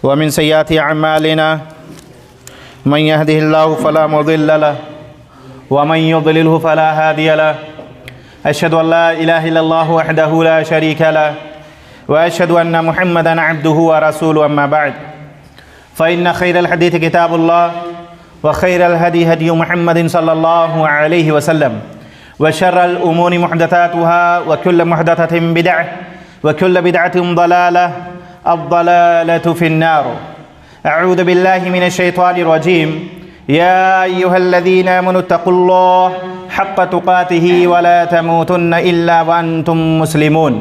ومن سيئات أعمالنا من يهده الله فلا مضل له ومن يضلله فلا هادي له. أشهد أن لا إله إلا الله وحده لا شريك له وأشهد أن محمدا عبده ورسوله. أما بعد فإن خير الحديث كتاب الله وخير الهدي هدي محمد صلى الله عليه وسلم وشر الأمور محدثاتها وكل محدثة بدعة وكل بدعة ضلالة الضلالة في النار. أعوذ بالله من الشيطان الرجيم. يا أيها الذين آمنوا اتقوا الله حق تقاته ولا تموتن إلا وأنتم مسلمون.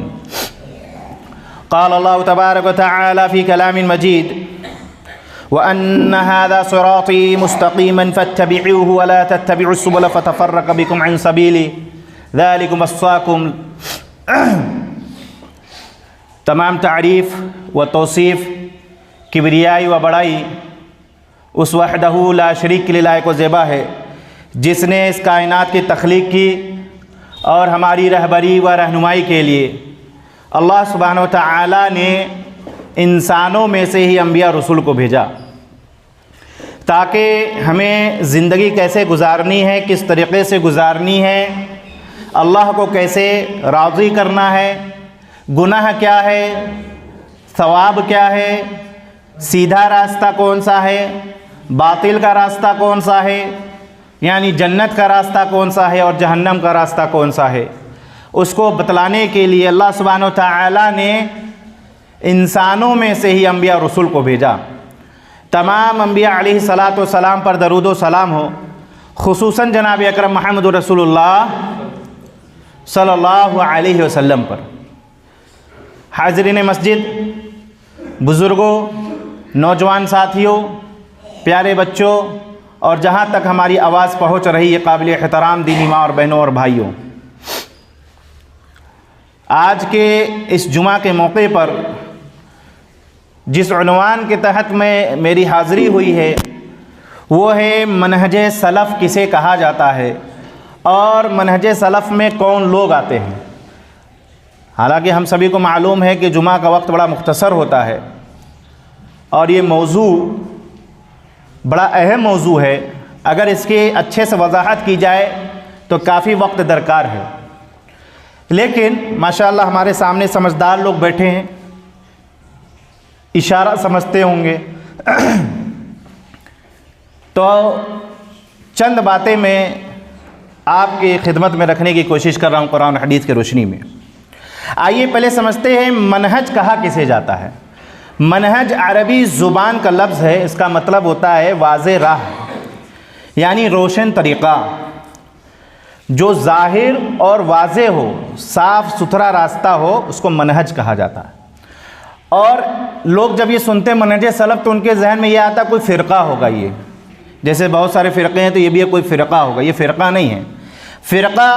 قال الله تبارك وتعالى في كلام مجيد: وأن هذا صراطي مستقيما فاتبعوه ولا تتبعوا السبل فتفرق بكم عن سبيله ذلكم وصاكم. تمام تعریف و توصیف، کبریائی و بڑائی اس وحدہ لا شریک کے لیے لائق و زیبا ہے جس نے اس کائنات کی تخلیق کی اور ہماری رہبری و رہنمائی کے لیے اللہ سبحانہ و تعالی نے انسانوں میں سے ہی انبیاء رسول کو بھیجا تاکہ ہمیں زندگی کیسے گزارنی ہے، کس طریقے سے گزارنی ہے، اللہ کو کیسے راضی کرنا ہے، گناہ کیا ہے، ثواب کیا ہے، سیدھا راستہ کون سا ہے، باطل کا راستہ کون سا ہے، یعنی جنت کا راستہ کون سا ہے اور جہنم کا راستہ کون سا ہے، اس کو بتلانے کے لیے اللہ سبحانہ و تعالی نے انسانوں میں سے ہی انبیاء رسول کو بھیجا. تمام انبیاء علیہ الصلاۃ والسلام پر درود و سلام ہو، خصوصاً جناب اکرم محمد رسول اللہ صلی اللہ علیہ وسلم پر. حاضرین مسجد، بزرگوں، نوجوان ساتھیوں، پیارے بچوں اور جہاں تک ہماری آواز پہنچ رہی ہے قابل احترام دینی ماں اور بہنوں اور بھائیوں، آج کے اس جمعہ کے موقع پر جس عنوان کے تحت میری حاضری ہوئی ہے وہ ہے منہج سلف کسے کہا جاتا ہے اور منہج سلف میں کون لوگ آتے ہیں. حالانکہ ہم سبھی کو معلوم ہے کہ جمعہ کا وقت بڑا مختصر ہوتا ہے اور یہ موضوع بڑا اہم موضوع ہے. اگر اس کی اچھے سے وضاحت کی جائے تو کافی وقت درکار ہے، لیکن ماشاءاللہ ہمارے سامنے سمجھدار لوگ بیٹھے ہیں، اشارہ سمجھتے ہوں گے، تو چند باتیں میں آپ کی خدمت میں رکھنے کی کوشش کر رہا ہوں قرآن و حدیث کی روشنی میں. آئیے پہلے سمجھتے ہیں منہج کہا کسے جاتا ہے. منہج عربی زبان کا لفظ ہے، اس کا مطلب ہوتا ہے واضح راہ، یعنی روشن طریقہ، جو ظاہر اور واضح ہو، صاف ستھرا راستہ ہو، اس کو منہج کہا جاتا ہے. اور لوگ جب یہ سنتے ہیں منہج سلف تو ان کے ذہن میں یہ آتا کوئی فرقہ ہوگا، یہ جیسے بہت سارے فرقے ہیں تو یہ بھی کوئی فرقہ ہوگا. یہ فرقہ نہیں ہے. فرقہ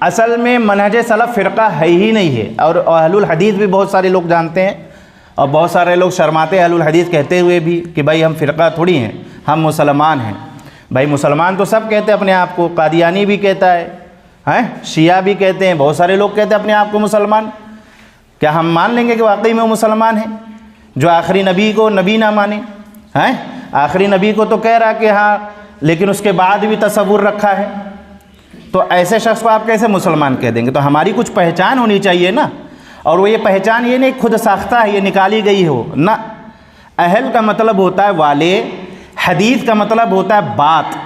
اصل میں منہج سلف فرقہ ہے ہی نہیں ہے. اور اہل الحدیث بھی بہت سارے لوگ جانتے ہیں اور بہت سارے لوگ شرماتے اہل الحدیث کہتے ہوئے بھی کہ بھائی ہم فرقہ تھوڑی ہیں، ہم مسلمان ہیں. بھائی مسلمان تو سب کہتے ہیں اپنے آپ کو، قادیانی بھی کہتا ہے، شیعہ بھی کہتے ہیں، بہت سارے لوگ کہتے ہیں اپنے آپ کو مسلمان. کیا ہم مان لیں گے کہ واقعی میں وہ مسلمان ہیں جو آخری نبی کو نبی نہ مانے؟ آخری نبی کو تو کہہ رہا کہ ہاں، لیکن اس کے بعد بھی تصور رکھا ہے. تو ایسے شخص کو آپ کیسے مسلمان کہہ دیں گے؟ تو ہماری کچھ پہچان ہونی چاہیے نا. اور وہ یہ پہچان یہ نہیں خود ساختہ ہے، یہ نکالی گئی ہو نہ. اہل کا مطلب ہوتا ہے والے، حدیث کا مطلب ہوتا ہے بات.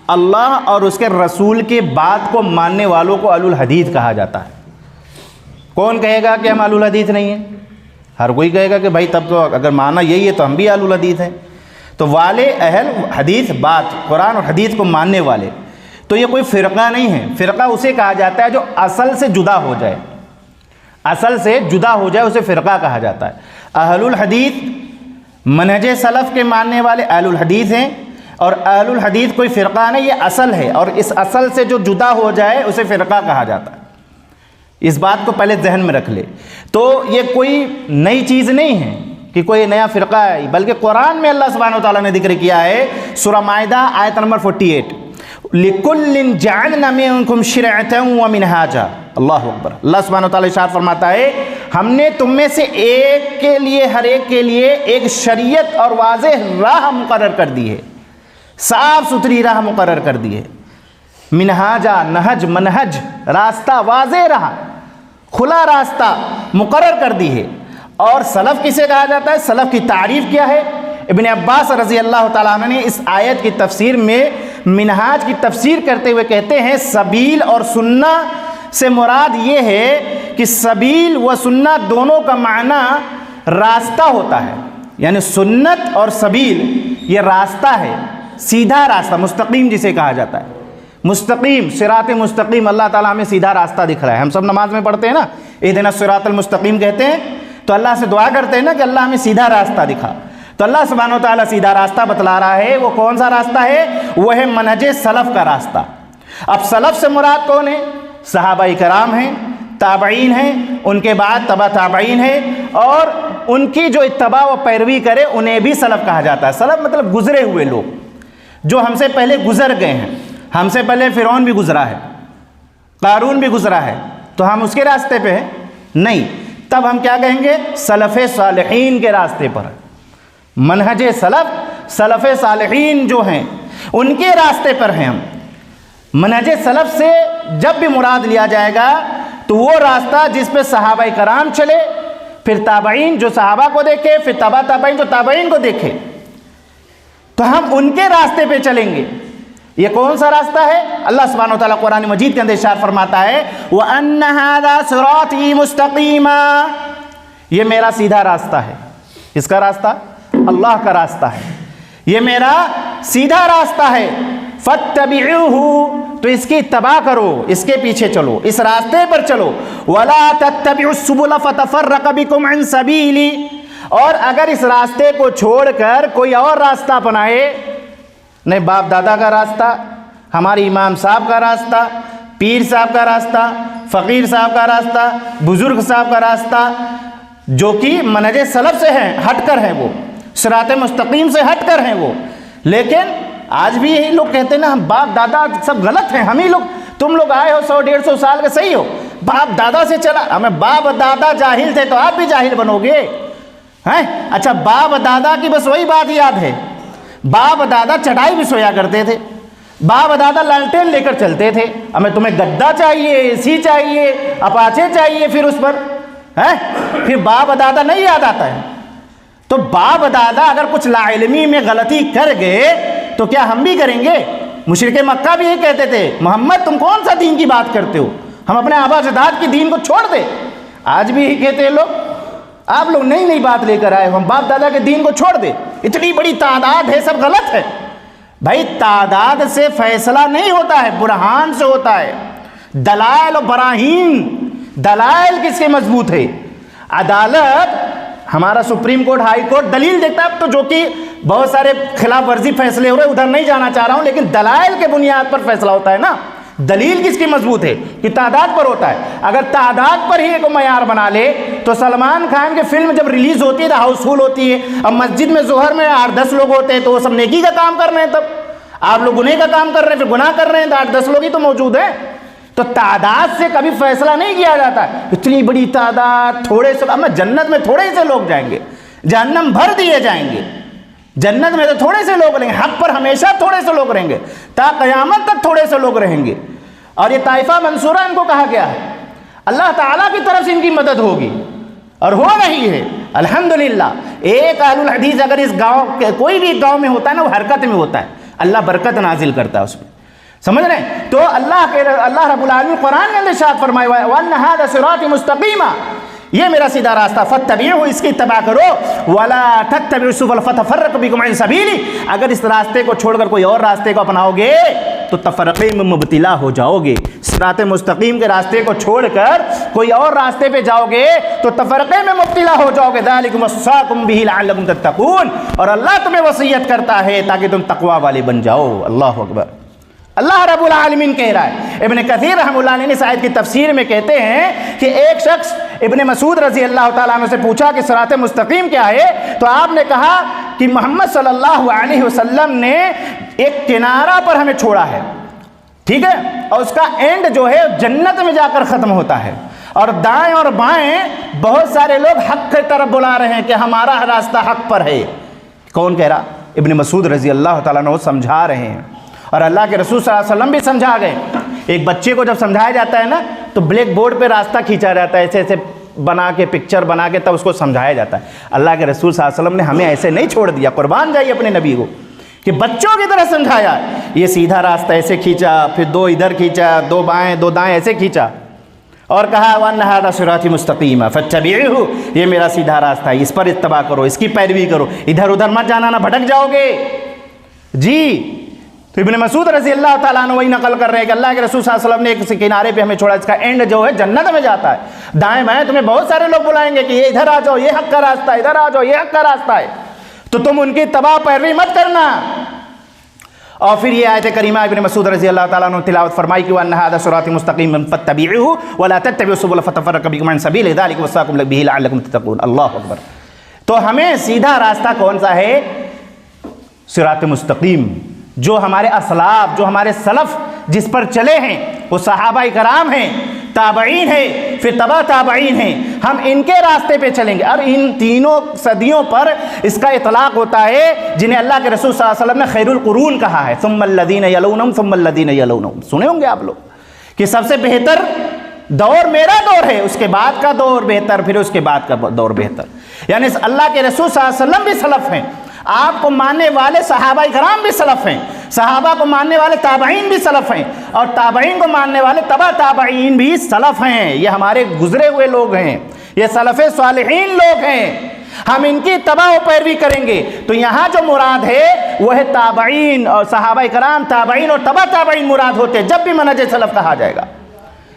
اللہ اور اس کے رسول کے بات کو ماننے والوں کو اہل الحدیث کہا جاتا ہے. کون کہے گا کہ ہم اہل الحدیث نہیں ہیں؟ ہر کوئی کہے گا کہ بھائی تب تو اگر مانا یہی ہے تو ہم بھی اہل الحدیث ہیں. تو والے، اہل، حدیث، بات، قرآن اور حدیث کو ماننے والے. تو یہ کوئی فرقہ نہیں ہے. فرقہ اسے کہا جاتا ہے جو اصل سے جدا ہو جائے، اصل سے جدا ہو جائے اسے فرقہ کہا جاتا ہے. اہل الحدیث منہج سلف کے ماننے والے اہل الحدیث ہیں، اور اہل الحدیث کوئی فرقہ نہیں، یہ اصل ہے، اور اس اصل سے جو جدا ہو جائے اسے فرقہ کہا جاتا ہے. اس بات کو پہلے ذہن میں رکھ لے. تو یہ کوئی نئی چیز نہیں ہے کہ کوئی نیا فرقہ ہے، بلکہ قرآن میں اللہ سبحانہ و تعالیٰ نے ذکر کیا ہے. سورہ مائدہ آیت نمبر 48، لِكُلٍّ جَعَلْنَا مِنْكُمْ شِرْعَةً وَمِنْهَاجًا. اللہ اکبر. اللہ سبحانہ و تعالیٰ ارشاد فرماتا ہے ہم نے تم میں سے ایک کے لیے، ہر ایک کے لیے ایک شریعت اور واضح راہ مقرر کر دی ہے، صاف ستھری راہ مقرر کر دی ہے۔ منہاجا، نہج، منہج، راستہ، واضح راہ، کھلا راستہ مقرر کر دی ہے۔ اور سلف کسے کہا جاتا ہے؟ سلف کی تعریف کیا ہے؟ ابن عباس رضی اللہ تعالیٰ عنہ نے اس آیت کی تفسیر میں منہاج کی تفسیر کرتے ہوئے کہتے ہیں سبیل اور سنہ سے مراد یہ ہے کہ سبیل و سنہ دونوں کا معنی راستہ ہوتا ہے، یعنی سنت اور سبیل یہ راستہ ہے، سیدھا راستہ، مستقیم جسے کہا جاتا ہے، مستقیم، صراط مستقیم۔ اللہ تعالیٰ ہمیں سیدھا راستہ دکھ رہا ہے۔ ہم سب نماز میں پڑھتے ہیں نا، اہدنا الصراط المستقیم کہتے ہیں، تو اللہ سے دعا کرتے ہیں نا کہ اللہ ہمیں سیدھا راستہ دکھا۔ تو اللہ سبحانہ و تعالیٰ سیدھا راستہ بتلا رہا ہے۔ وہ کون سا راستہ ہے؟ وہ ہے منہج سلف کا راستہ۔ اب سلف سے مراد کون ہے؟ صحابہ کرام ہیں، تابعین ہیں، ان کے بعد تبع تابعین ہیں، اور ان کی جو اتباع و پیروی کرے انہیں بھی سلف کہا جاتا ہے۔ سلف مطلب گزرے ہوئے لوگ، جو ہم سے پہلے گزر گئے ہیں۔ ہم سے پہلے فرعون بھی گزرا ہے، قارون بھی گزرا ہے، تو ہم اس کے راستے پہ ہیں؟ نہیں۔ تب ہم کیا کہیں گے؟ سلف صالحین کے راستے پر، منہج سلف، سلف صالحین جو ہیں ان کے راستے پر ہیں ہم۔ منہج سلف سے جب بھی مراد لیا جائے گا تو وہ راستہ جس پہ صحابہ کرام چلے، پھر تابعین جو صحابہ کو دیکھے، پھر تبع تابعین جو تابعین کو دیکھے، تو ہم ان کے راستے پہ چلیں گے۔ یہ کون سا راستہ ہے؟ اللہ سبحانہ و تعالیٰ قرآن مجید کے اندر ارشاد فرماتا ہے وَأَنَّ هَذَا صِرَاطِي مُسْتَقِيمًا، یہ میرا سیدھا راستہ ہے۔ کس کا راستہ؟ اللہ کا راستہ ہے۔ یہ میرا سیدھا راستہ ہے، فَاتَّبِعُوهُ، تو اس کی اتباع کرو، اس کے پیچھے چلو، اس راستے پر چلو۔ وَلَا تَتَّبِعُوا السُّبُلَ فَتَفَرَّقَ بِكُمْ عَنْ سَبِيلِهِ، اور اگر اس راستے کو چھوڑ کر کوئی اور راستہ اپنائے، نہیں باپ دادا کا راستہ، ہمارے امام صاحب کا راستہ، پیر صاحب کا راستہ، فقیر صاحب کا راستہ، بزرگ صاحب کا راستہ، جو کہ منہج سلف سے ہیں، ہٹ کر ہیں، وہ صراط مستقیم سے ہٹ کر ہیں وہ۔ لیکن آج بھی یہی لوگ کہتے ہیں نا ہم باپ دادا سب غلط ہیں، ہم ہی لوگ، تم لوگ آئے ہو 100-150 سال کے، صحیح ہو، باپ دادا سے چلا، ہمیں باپ دادا جاہل تھے تو آپ بھی جاہل بنو گے ہیں؟ اچھا باپ دادا کی بس وہی بات یاد ہے، باپ دادا چٹائی بھی سویا کرتے تھے، باپ دادا لالٹین لے کر چلتے تھے، ہمیں تمہیں گدا چاہیے، اے سی چاہیے، اپاچے چاہیے، پھر اس پر ہیں، پھر باپ دادا نہیں یاد آتا ہے۔ تو باپ دادا اگر کچھ لا علمی میں غلطی کر گئے تو کیا ہم بھی کریں گے؟ مشرک مکہ بھی یہی کہتے تھے محمد تم کون سا دین کی بات کرتے ہو، ہم اپنے آبا اجداد کی دین کو چھوڑ دے۔ آج بھی یہی کہتے ہیں لوگ، آپ لوگ نئی نئی بات لے کر آئے ہو، ہم باپ دادا کے دین کو چھوڑ دے، اتنی بڑی تعداد ہے، سب غلط ہے۔ بھائی تعداد سے فیصلہ نہیں ہوتا ہے، برہان سے ہوتا ہے، دلائل و براہین۔ دلائل کس کے مضبوط ہے؟ عدالت، ہمارا سپریم کورٹ، ہائی کورٹ دلیل دیکھتا ہے، اب تو جو کہ بہت سارے خلاف ورزی فیصلے ہو رہے ہیں، ادھر نہیں جانا چاہ رہا ہوں، لیکن دلائل کے بنیاد پر فیصلہ ہوتا ہے نا۔ دلیل کس کی مضبوط ہے؟ کہ تعداد پر ہوتا ہے۔ اگر تعداد پر ہی ایک معیار بنا لے تو سلمان خان کی فلم جب ریلیز ہوتی ہے تو ہاؤس فل ہوتی ہے، اب مسجد میں ظہر میں 8-10 لوگ ہوتے ہیں تو وہ سب نیکی کا کام کر رہے ہیں، تب آپ لوگ گناہ کا کام کر رہے ہیں، پھر گناہ کر رہے ہیں، تو 8-10 لوگ ہی تو موجود ہیں۔ تو تعداد سے کبھی فیصلہ نہیں کیا جاتا ہے، اتنی بڑی تعداد، تھوڑے سے، ہمیں جنت میں تھوڑے سے لوگ جائیں گے، جہنم بھر دیے جائیں گے، جنت میں تو تھوڑے سے لوگ رہیں گے، حق پر ہمیشہ تھوڑے سے لوگ رہیں گے، تا قیامت تک تھوڑے سے لوگ رہیں گے۔ اور یہ طائفہ منصورہ ان کو کہا گیا ہے، اللہ تعالیٰ کی طرف سے ان کی مدد ہوگی اور ہو رہی ہے الحمدللہ۔ ایک اہل الحدیث اگر اس گاؤں، کوئی بھی گاؤں میں ہوتا ہے نا، وہ حرکت میں ہوتا ہے، اللہ برکت نازل کرتا ہے اس میں، سمجھ رہے ہیں؟ تو اللہ رب العالمین قرآن میں ارشاد فرمایا وَأَنَّ هَذَا صِرَاطِ مُسْتَقِيمًا، یہ میرا سیدھا راستہ، فَاتَّبِعُوهُ، اس کی اتباع کرو، وَلَا تَتَّبِعُوا السُّبُلَ فَتَفَرَّقَ بِكُمْ عَنْ سَبِيلِهِ، اگر اس راستے کو چھوڑ کر کوئی اور راستے کو اپناؤ گے تو تفرقے میں مبتلا ہو جاؤ گے۔ صراط مستقیم کے راستے کو چھوڑ کر کوئی اور راستے پہ جاؤ گے تو تفرقے میں مبتلا ہو جاؤ گے۔ ذَلِكُمْ وَصَّاكُمْ بِهِ لَعَلَّكُمْ تَتَّقُونَ، اور اللہ تمہیں وصیت کرتا ہے تاکہ تم تقوی والے بن جاؤ۔ اللہ اکبر، اللہ رب العالمین کہہ رہا ہے۔ ابن کثیر رحمہ اللہ علیہ نے اس آیت کی تفسیر میں کہتے ہیں کہ ایک شخص ابن مسعود رضی اللہ تعالیٰ عنہ سے پوچھا کہ صراط مستقیم کیا ہے، تو آپ نے کہا کہ محمد صلی اللہ علیہ وسلم نے ایک کنارہ پر ہمیں چھوڑا ہے، ٹھیک ہے، اور اس کا اینڈ جو ہے جنت میں جا کر ختم ہوتا ہے، اور دائیں اور بائیں بہت سارے لوگ حق کی طرف بلا رہے ہیں کہ ہمارا راستہ حق پر ہے۔ کون کہہ رہا؟ ابن مسعود رضی اللہ تعالیٰ عنہ سمجھا رہے ہیں، اور اللہ کے رسول صلی اللہ علیہ وسلم بھی سمجھا گئے۔ ایک بچے کو جب سمجھایا جاتا ہے نا تو بلیک بورڈ پہ راستہ کھینچا جاتا ہے، ایسے ایسے بنا کے پکچر بنا کے تب اس کو سمجھایا جاتا ہے۔ اللہ کے رسول صلی اللہ علیہ وسلم نے ہمیں ایسے نہیں چھوڑ دیا، قربان جائیے اپنے نبی کو، کہ بچوں کی طرح سمجھایا۔ یہ سیدھا راستہ ایسے کھینچا، پھر دو ادھر کھینچا، دو بائیں دو دائیں ایسے کھینچا، اور کہا وَأَنَّ هَذَا صِرَاطِي مُسْتَقِيمًا فَاتَّبِعُوهُ، یہ میرا سیدھا راستہ ہے، اس پر اتباع کرو، اس کی پیروی کرو، ادھر ادھر مت جانا، نہ بھٹک جاؤ گے۔ جی تو ابن مسعود رضی اللہ تعالیٰ عنہ وہی نقل کر رہے ہیں کہ اللہ کے رسول صلی اللہ علیہ وسلم نے ایک کنارے پہ ہمیں چھوڑا، اس کا اینڈ جو ہے جنت میں جاتا ہے۔ دائیں بائیں تمہیں بہت سارے لوگ بلائیں گے کہ یہ ادھر آ جاؤ، یہ حق کا راستہ ہے، ادھر آ جاؤ، یہ حق کا راستہ ہے، تو تم ان کی اتباع پیروی مت کرنا۔ اور پھر یہ آیت کریمہ ابن مسعود رضی اللہ تعالیٰ عنہ تلاوت فرمائی کہ وَأَنَّ هَذَا صِرَاطِي مُسْتَقِيمًا فَاتَّبِعُوهُ وَلَا تَتَّبِعُوا السُّبُلَ فَتَفَرَّقَ بِكُمْ عَنْ سَبِيلِهِ ذَلِكَ وَصَّاكُمْ بِهِ لَعَلَّكُمْ تَتَّقُونَ۔ اللہ اکبر۔ تو ہمیں سیدھا راستہ کون سا ہے؟ صراط مستقیم، جو ہمارے اسلاف، جو ہمارے سلف جس پر چلے ہیں، وہ صحابہ کرام ہیں، تابعین ہیں، پھر تبع تابعین ہیں، ہم ان کے راستے پہ چلیں گے۔ اور ان تینوں صدیوں پر اس کا اطلاق ہوتا ہے جنہیں اللہ کے رسول صلی اللہ علیہ وسلم نے خیر القرون کہا ہے، ثم الذین یلونہم ثم الذین یلونہم۔ سنے ہوں گے آپ لوگ کہ سب سے بہتر دور میرا دور ہے، اس کے بعد کا دور بہتر، پھر اس کے بعد کا دور بہتر۔ یعنی اللہ کے رسول صلی اللہ علیہ وسلم بھی سلف ہیں، آپ کو ماننے والے صحابہ کرام بھی سلف ہیں، صحابہ کو ماننے والے تابعین بھی سلف ہیں، اور تابعین کو ماننے والے تبع تابعین بھی سلف ہیں۔ یہ ہمارے گزرے ہوئے لوگ ہیں، یہ سلف صالحین لوگ ہیں، ہم ان کی اتباع و پیروی کریں گے۔ تو یہاں جو مراد ہے وہ ہے تابعین، اور صحابہ کرام تابعین اور تبع تابعین مراد ہوتے ہیں جب بھی منہج سلف کہا جائے گا،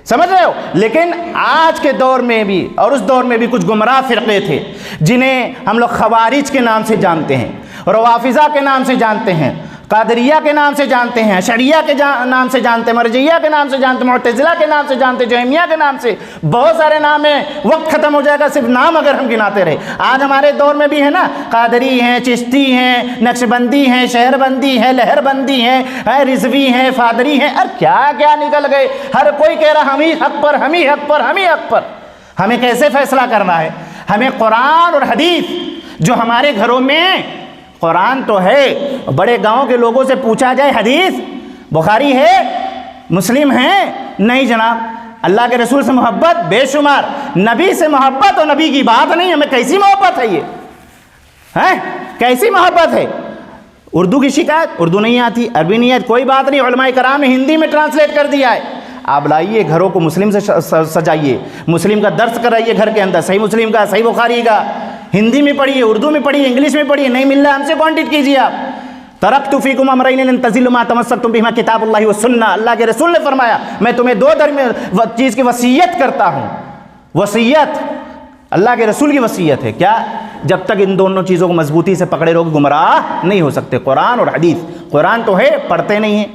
سمجھ رہے ہو؟ لیکن آج کے دور میں بھی اور اس دور میں بھی کچھ گمراہ فرقے تھے جنہیں ہم لوگ خوارج کے نام سے جانتے ہیں، روافضہ کے نام سے جانتے ہیں، قادریہ کے نام سے جانتے ہیں، شریعہ کے نام سے جانتے ہیں، مرجعیہ کے نام سے جانتے ہیں، معتزلہ کے نام سے جانتے ہیں، جہمیہ کے نام سے، بہت سارے نام ہیں، وقت ختم ہو جائے گا صرف نام اگر ہم گناتے رہے۔ آج ہمارے دور میں بھی ہے نا، قادری ہیں، چشتی ہیں، نقشبندی ہیں، شہر بندی ہیں، لہر بندی ہیں، رضوی ہیں، فادری ہیں، اور کیا کیا نکل گئے۔ ہر کوئی کہہ رہا ہم ہی حق پر، ہم ہی حق پر، ہم ہی حق پر۔ ہمیں کیسے فیصلہ کرنا ہے؟ ہمیں قرآن اور حدیث جو ہمارے گھروں میں، قرآن تو ہے، بڑے گاؤں کے لوگوں سے پوچھا جائے حدیث بخاری ہے، مسلم ہے؟ نہیں جناب۔ اللہ کے رسول سے محبت بے شمار، نبی سے محبت اور نبی کی بات نہیں، ہمیں کیسی محبت ہے یہ؟ ہیں کیسی محبت ہے؟ اردو کی شکایت، اردو نہیں آتی، عربی نہیں آتی، کوئی بات نہیں، علماء کرام نے ہندی میں ٹرانسلیٹ کر دیا ہے۔ آپ لائیے گھروں کو مسلم سے سجائیے، مسلم کا درس کرائیے گھر کے اندر، صحیح مسلم کا، صحیح بخاری کا، ہندی میں پڑھیے، اردو میں پڑھیے، انگلش میں پڑھیے، نہیں مل رہا ہم سے کانٹیکٹ کیجیے آپ۔ ترکت فیکم امرین لن تضلوا ما تمسکتم بہما کتاب اللہ والسنہ، اللہ کے رسول نے فرمایا میں تمہیں دو چیز کی وصیت کرتا ہوں۔ وصیت اللہ کے رسول کی وصیت ہے، کیا؟ جب تک ان دونوں چیزوں کو مضبوطی سے پکڑے رہو گے گمراہ نہیں ہو سکتے۔ قرآن اور حدیث۔ قرآن تو ہے، پڑھتے نہیں ہیں،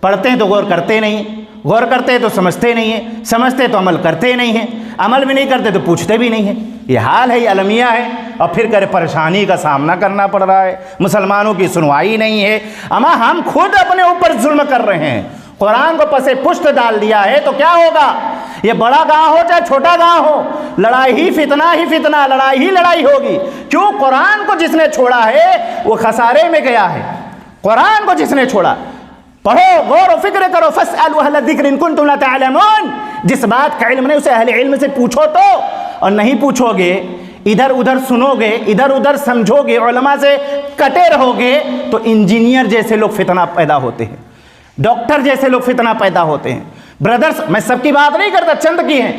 پڑھتے ہیں تو غور کرتے نہیں ہیں، غور کرتے ہیں تو سمجھتے نہیں ہیں، سمجھتے تو عمل کرتے نہیں ہیں، عمل بھی نہیں کرتے تو پوچھتے بھی نہیں ہیں۔ یہ حال ہے، یہ المیہ ہے، اور پھر کرے پریشانی کا سامنا کرنا پڑ رہا ہے، مسلمانوں کی سنوائی نہیں ہے، اما ہم خود اپنے اوپر ظلم کر رہے ہیں۔ قرآن کو پسے پشت ڈال دیا ہے تو کیا ہوگا؟ یہ بڑا گاؤں ہو چاہے چھوٹا گاؤں ہو، لڑائی ہی فتنہ، لڑائی ہی لڑائی ہوگی۔ کیوں؟ قرآن کو جس نے چھوڑا ہے وہ خسارے میں گیا ہے۔ قرآن کو جس نے چھوڑا، پڑھو، غور و فکر کرو، فاسألوا اہل الذکر ان کنتم لا تعلمون۔ جس بات کا علم نہیں اسے اہل علم سے پوچھو تو، اور نہیں پوچھو گے، ادھر ادھر سنو گے، ادھر ادھر سمجھو گے، علماء سے کٹے رہو گے تو انجینئر جیسے لوگ فتنہ پیدا ہوتے ہیں، ڈاکٹر جیسے لوگ فتنہ پیدا ہوتے ہیں۔ بردرز، میں سب کی بات نہیں کرتا، چند کی ہیں،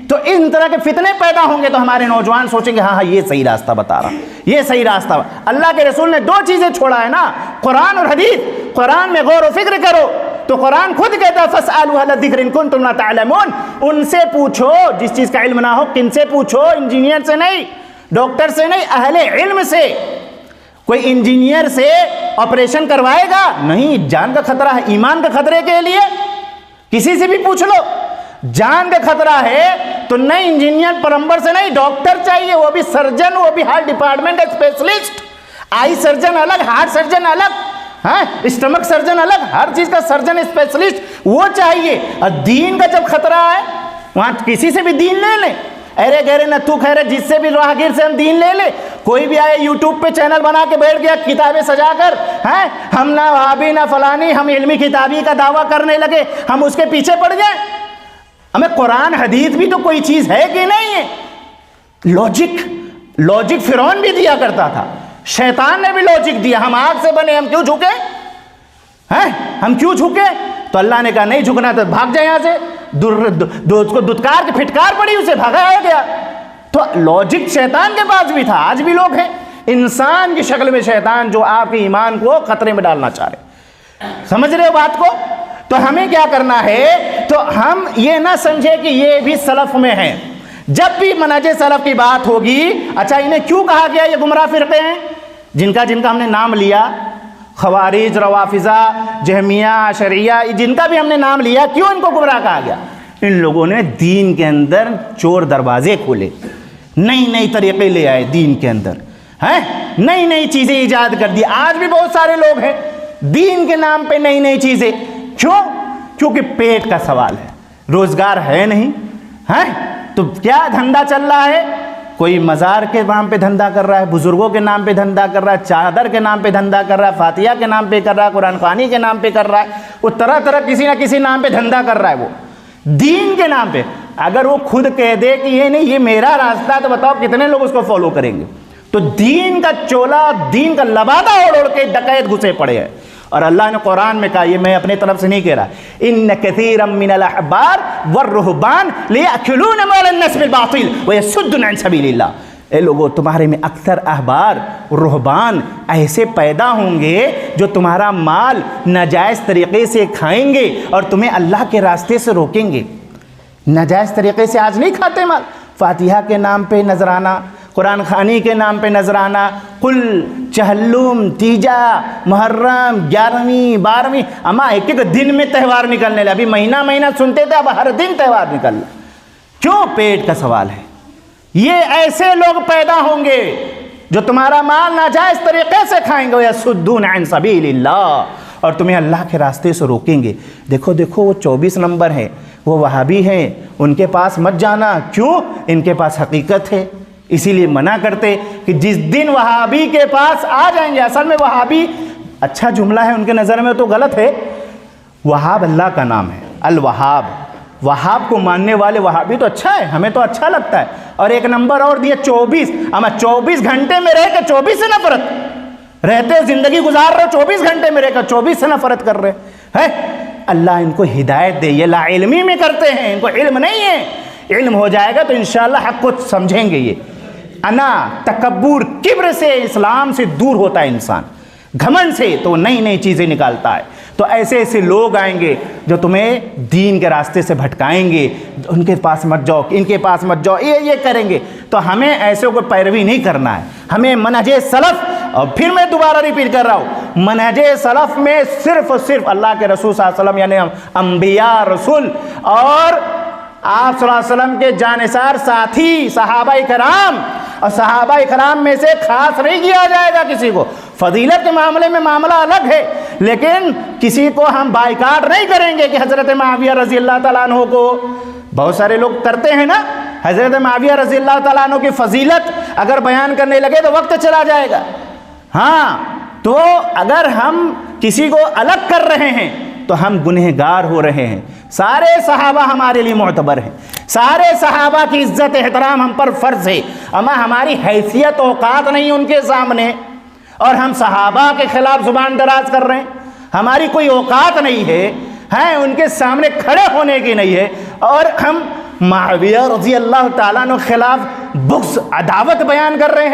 تو ان طرح کے فتنے پیدا ہوں گے تو ہمارے نوجوان سوچیں گے ہاں یہ صحیح راستہ بتا رہا، یہ صحیح راستہ۔ اللہ کے رسول نے دو چیزیں چھوڑا ہے نا، قرآن اور حدیث۔ قرآن میں غور و فکر کرو تو قرآن خود کہتا ہے فاسألوا اہل الذکر ان کنتم لا تعلمون، ان سے پوچھو جس چیز کا علم نہ ہو۔ کن سے پوچھو؟ انجینئر سے نہیں، ڈاکٹر سے نہیں، اہل علم سے۔ کوئی انجینئر سے آپریشن کروائے گا؟ نہیں، جان کا خطرہ ہے، ایمان کے خطرے کے لیے کسی سے بھی پوچھ لو، جان کا خطرہ ہے تو نہیں، انجینئر پلمبر سے نہیں، ڈاکٹر چاہیے، وہ بھی سرجن، وہ بھی ہارٹ ڈپارٹمنٹ اسپیشلسٹ، آئی سرجن الگ، ہارٹ سرجن الگ، ہاں اسٹمک سرجن الگ، ہر چیز کا سرجن اسپیشلسٹ وہ چاہیے۔ اور دین کا جب خطرہ ہے وہاں کسی سے بھی دین لے لیں، ارے گہرے نہ تو خیرے جس سے بھی راہگیر سے ہم دین لے لیں. کوئی بھی آئے یوٹیوب پہ چینل بنا کے بیٹھ گیا کتابیں سجا کر، ہیں ہم نہ وہابی نہ فلانی، ہم علمی کتابی کا دعویٰ کرنے لگے، ہم اس کے پیچھے پڑ گئے. ہمیں قرآن حدیث بھی تو کوئی چیز ہے کہ نہیں ہے. لوجک فرعون بھی دیا کرتا تھا، شیطان نے بھی لوجک دیا. ہم آگ سے بنے، ہم کیوں جھکے ہیں؟ ہم کیوں جھکے؟ تو اللہ نے کہا نہیں جھکنا تو بھاگ جائے یہاں سے. اس کو دھتکار کی پھٹکار پڑی، اسے بھگایا گیا. تو لوجک شیطان کے پاس بھی تھا، آج بھی لوگ ہیں انسان کی شکل میں شیطان جو آپ کے ایمان کو خطرے میں ڈالنا چاہ رہے. سمجھ رہے ہو بات کو؟ تو ہمیں کیا کرنا ہے؟ تو ہم یہ نہ سمجھے کہ یہ بھی سلف میں ہیں. جب بھی منہج سلف کی بات ہوگی، اچھا انہیں کیوں کہا گیا یہ گمراہ فرقے ہیں جن کا ہم نے نام لیا، خوارج، روافضہ، جہمیہ، شرعیہ، جن کا بھی ہم نے نام لیا، کیوں ان کو گمراہ کہا گیا؟ ان لوگوں نے دین کے اندر چور دروازے کھولے، نئی طریقے لے آئے دین کے اندر، ہیں نئی چیزیں ایجاد کر دی. آج بھی بہت سارے لوگ ہیں دین کے نام پہ نئی چیزیں. کیونکہ پیٹ کا سوال ہے، روزگار ہے نہیں، ہیں تو کیا دھندا چل رہا ہے؟ کوئی مزار کے نام پہ دھندا کر رہا ہے، بزرگوں کے نام پہ دھندا کر رہا ہے، چادر کے نام پہ دھندا کر رہا ہے، فاتحہ کے نام پہ کر رہا ہے، قرآن خوانی کے نام پہ کر رہا ہے. وہ طرح کسی نہ کسی نام پہ دھندا کر رہا ہے. وہ دین کے نام پہ اگر وہ خود کہہ دے کہ یہ نہیں، یہ میرا راستہ، تو بتاؤ کتنے لوگ اس کو فالو کریں گے؟ تو دین کا چولا، دین کا لبادہ اوڑھ کے ڈکیت گھسے پڑے ہیں. اور اللہ نے قرآن میں کہا، یہ میں اپنے طرف سے نہیں کہہ رہا، ان کثیرا من الاحبار والرہبان لیأکلون اموال الناس بالباطل ویصدون عن سبیل اللہ. اے لوگو، تمہارے میں اکثر احبار رہبان ایسے پیدا ہوں گے جو تمہارا مال ناجائز طریقے سے کھائیں گے اور تمہیں اللہ کے راستے سے روکیں گے. ناجائز طریقے سے آج نہیں کھاتے مال، فاتحہ کے نام پہ نذرانہ، قرآن خوانی کے نام پہ نذرانہ، کل چہلم، تیجا، محرم، 11ویں 12ویں، اما ایک دن میں تہوار نکلنے لگے. ابھی مہینہ سنتے تھے، اب ہر دن تہوار نکل رہا. کیوں؟ پیٹ کا سوال ہے. یہ ایسے لوگ پیدا ہوں گے جو تمہارا مال ناجائز طریقے سے کھائیں گے، وَيَصُدُّونَ عَنْ سَبِيلِ اللَّهِ، اور تمہیں اللہ کے راستے سے روکیں گے. دیکھو وہ 24 نمبر ہیں، وہ وہابی ہیں، ان کے پاس مت جانا. کیوں؟ ان کے پاس حقیقت ہے، اسی لیے منع کرتے کہ جس دن وہابی کے پاس آ جائیں گے. اصل میں وہابی اچھا جملہ ہے ان کے نظر میں، تو غلط ہے. وہاب اللہ کا نام ہے، الوہاب. وہاب کو ماننے والے وہابی تو اچھا ہے، ہمیں تو اچھا لگتا ہے. اور ایک نمبر اور دیا 24. اما 24 گھنٹے میں رہ کے 24 سے نفرت رہتے، زندگی گزار رہے 24 گھنٹے میں رہ کر 24 سے نفرت کر رہے ہیں. اللہ ان کو ہدایت دے. یہ لا علمی میں کرتے ہیں، ان کو علم نہیں ہے. علم ہو جائے گا تو انشاءاللہ حق کو سمجھیں گے. یہ انا، تکبر، کبر سے اسلام سے دور ہوتا ہے انسان. گھمنڈ سے تو نئی چیزیں نکالتا ہے. تو ایسے لوگ آئیں گے جو تمہیں دین کے راستے سے بھٹکائیں گے. ان کے پاس مت جاؤ، ان کے پاس مت جاؤ، یہ کریں گے. تو ہمیں ایسے کو پیروی نہیں کرنا ہے. ہمیں منہج سلف، اور پھر میں دوبارہ ریپیٹ کر رہا ہوں، منہج سلف میں صرف اللہ کے رسول صلی اللہ علیہ وسلم، یعنی انبیاء، رسول اور آپ صلی اللہ علیہ وسلم کے جانثار ساتھی صحابہ کرام، اور صحابہ کرام میں سے خاص نہیں کیا جائے گا کسی کو. فضیلت کے معاملے میں معاملہ الگ ہے، لیکن کسی کو ہم بائیکاٹ نہیں کریں گے کہ حضرت معاویہ رضی اللہ تعالیٰ عنہ کو، بہت سارے لوگ کرتے ہیں نا، حضرت معاویہ رضی اللہ تعالیٰ عنہ کی فضیلت اگر بیان کرنے لگے تو وقت چلا جائے گا. ہاں، تو اگر ہم کسی کو الگ کر رہے ہیں تو ہم گنہگار ہو رہے ہیں. سارے صحابہ ہمارے لیے معتبر ہیں، سارے صحابہ کی عزت احترام ہم پر فرض ہے، اما ہماری حیثیت اوقات نہیں ان کے سامنے، اور ہم صحابہ کے خلاف زبان دراز کر رہے ہیں. ہماری کوئی اوقات نہیں ہے ان کے سامنے کھڑے ہونے کی نہیں ہے، اور ہم معاویہ رضی اللہ تعالیٰ عنہ خلاف بغض، عداوت بیان کر رہے